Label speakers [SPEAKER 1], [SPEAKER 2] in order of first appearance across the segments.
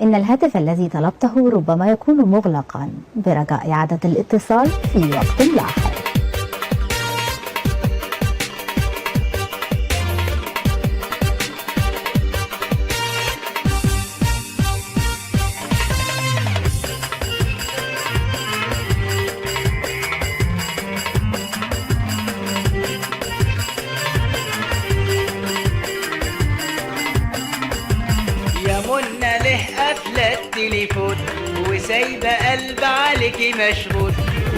[SPEAKER 1] إن الهاتف الذي طلبته ربما يكون مغلقا، برجاء إعادة الاتصال في وقت لاحق.
[SPEAKER 2] يا منى له قفلة التليفون وسايبة قلب عليكي مشغول.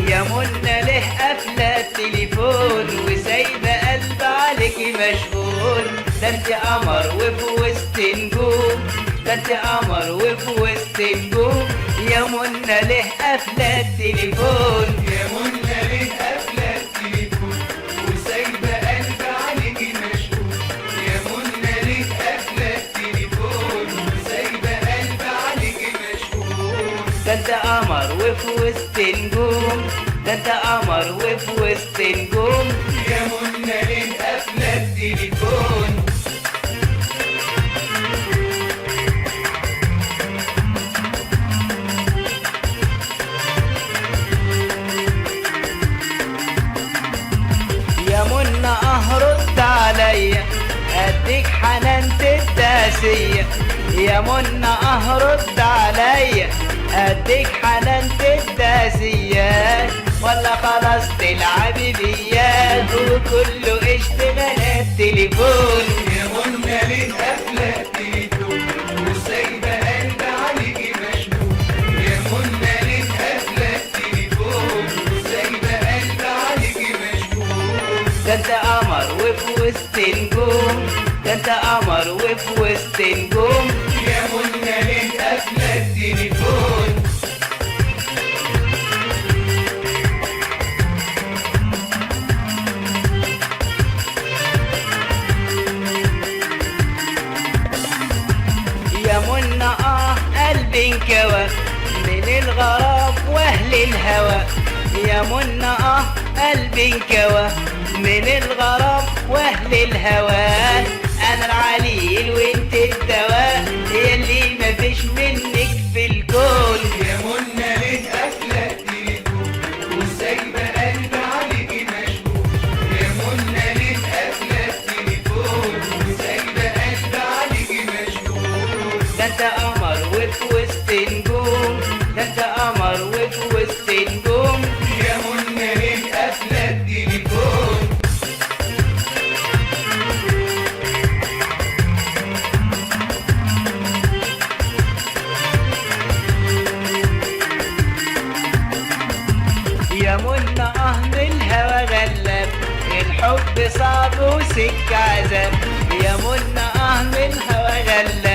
[SPEAKER 2] يا منى له قفلة التليفون وسايبة قلب عليكي مشغول. ده انت قمر وفي وسط نجوم، ده انت قمر وفي وسط نجوم. يا منى له قفلة التليفون، يا منى له قفلة التليفون وسايبة قلب عليكي مشغول. يا منى له قفلة التليفون وسايبة قلب عليكي مشغول. ده انت قمر وفي وسط نجوم، ده انت قمر وفي وسط نجوم. يا منى له قفلة التليفون. يا منى رد عليا اديك حنان الداسية. يا منى رد عليا اديك حنان الداسية. ولا خلاص تلعبي بيا وكله اشتغالات تليفون. يا منى ليه قافلة التليفون وسايبة قلب عليكي مشغول. يا منى ليه قافلة التليفون وسايبة قلب عليكي مشغول. ده انت قمر وفي وسط نجوم، ده انت قمر وفي وسط نجوم. يا منى ليه قافلة التليفون. يا منى قلبي انكوى من الغرام واهل الهوى. يا منى قلبي انكوى من الغرام واهل الهوى. انا العليل وانت الدواء، يلي مفيش منك في الكون. يا منى ليه قافلة التليفون وسايبة قلب عليكي مشغول. يا منى ليه قافلة التليفون وسايبة قلب عليكي مشغول. ده انت قمر وفي وسط نجوم، ده انت قمر وفي وسط نجوم. يا منى ليه قافلة التليفون. يا منى من الهوى غلاب، الحب صعب وسكة عذاب. يا منى من الهوى غلاب،